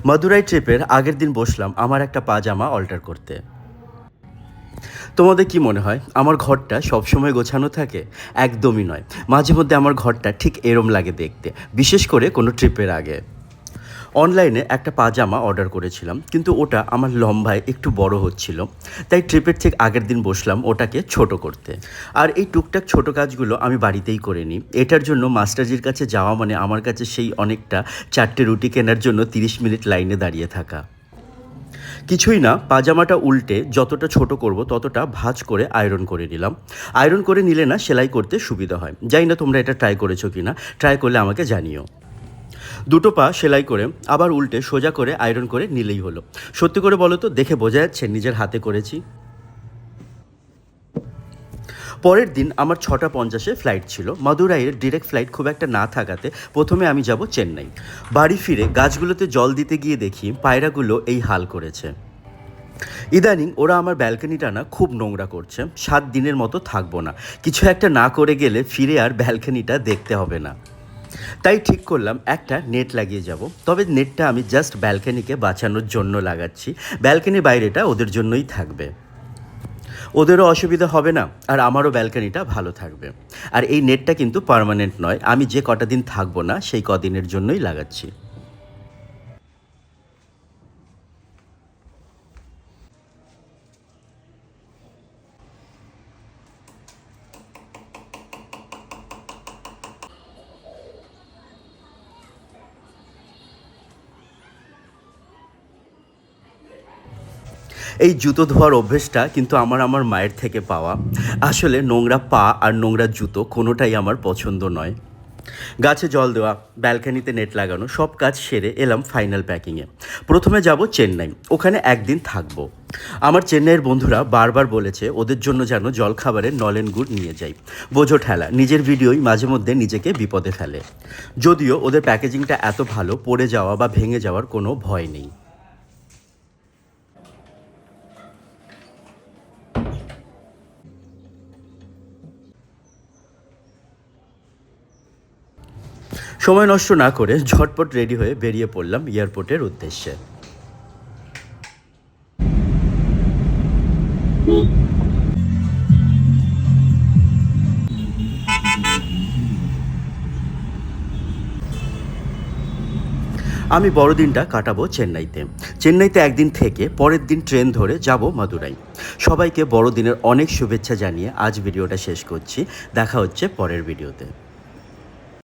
মাদুরাই ট্রিপের আগের দিন বসলাম আমার একটা পাজামা অল্টার করতে। তোমাদের কি মনে হয় আমার ঘরটা সবসময় গোছানো থাকে? একদমই নয়। মাঝে মধ্যে আমার ঘরটা ঠিক এরম লাগে দেখতে, বিশেষ করে কোনো ট্রিপের আগে। অনলাইনে একটা পাজামা অর্ডার করেছিলাম, কিন্তু ওটা আমার লম্বায় একটু বড় হচ্ছিল। তাই ট্রিপের ঠিক আগের দিন বসলাম ওটাকে ছোট করতে। আর এই টুকটাক ছোট কাজগুলো আমি বাড়িতেই করে নিই। এটার জন্য মাস্টারজির কাছে যাওয়া মানে আমার কাছে সেই অনেকটা 4টে রুটি কেনার জন্য 30 মিনিট লাইনে দাঁড়িয়ে থাকা। কিছুই না, পাজামাটা উল্টে যতটা ছোট করব ততটা ভাঁজ করে আয়রন করে নিলাম। আয়রন করে নিলে না সেলাই করতে সুবিধা হয়। জানি না তোমরা এটা ট্রাই করেছো কি না, ট্রাই করলে আমাকে জানিও। দুটো পা সেলাই করে আবার উল্টে সোজা করে আয়রন করে নিলেই হলো। সত্যি করে বলো তো, দেখে বোঝা যাচ্ছে নিজের হাতে করেছি? পরের দিন আমার 6:50-এ ফ্লাইট ছিল। মাদুরাইয়ের ডিরেক্ট ফ্লাইট খুব একটা না থাকাতে প্রথমে আমি যাব চেন্নাই। বাড়ি ফিরে গাছগুলোতে জল দিতে গিয়ে দেখি পায়রাগুলো এই হাল করেছে। ইদানিং ওরা আমার ব্যালকনিটা না খুব নোংরা করছে। 7 দিনের মতো থাকবো না, কিছু একটা না করে গেলে ফিরে আর ব্যালকনিটা দেখতে হবে না। তাই ঠিক করলাম একটা নেট লাগিয়ে যাব। তবে নেটটা আমি জাস্ট ব্যালকনিকে বাঁচানোর জন্য লাগাচ্ছি, ব্যালকনি বাইরেটা ওদের জন্যই থাকবে। ওদেরও অসুবিধা হবে না, আর আমারও ব্যালকনিটা ভালো থাকবে। আর এই নেটটা কিন্তু পার্মানেন্ট নয়, আমি যে কটা দিন থাকবো না সেই কদিনের জন্যই লাগাচ্ছি। এই জুতো ধোয়ার অভ্যেসটা কিন্তু আমার মায়ের থেকে পাওয়া। আসলে নোংরা পা আর নোংরা জুতো কোনোটাই আমার পছন্দ নয়। গাছে জল দেওয়া, ব্যালকনিতে নেট লাগানো, সব কাজ সেরে এলাম ফাইনাল প্যাকিংয়ে। প্রথমে যাব চেন্নাই, ওখানে একদিন থাকবো। আমার চেন্নাইয়ের বন্ধুরা বারবার বলেছে ওদের জন্য যেন জলখাবারের নলেন গুড় নিয়ে যাই। বোঝো ঠেলা, নিজের ভিডিওই মাঝে মধ্যে নিজেকে বিপদে ফেলে। যদিও ওদের প্যাকেজিংটা এত ভালো, পড়ে যাওয়া বা ভেঙে যাওয়ার কোনো ভয় নেই। সময় নষ্ট না করে ঝটপট রেডি হয়ে বেরিয়ে পড়লাম এয়ারপোর্টের উদ্দেশ্যে। আমি বড়দিনটা কাটাবো চেন্নাইতে। চেন্নাইতে একদিন থেকে পরের দিন ট্রেন ধরে যাব মাদুরাই। সবাইকে বড়দিনের অনেক শুভেচ্ছা জানিয়ে আজ ভিডিওটা শেষ করছি। দেখা হচ্ছে পরের ভিডিওতে।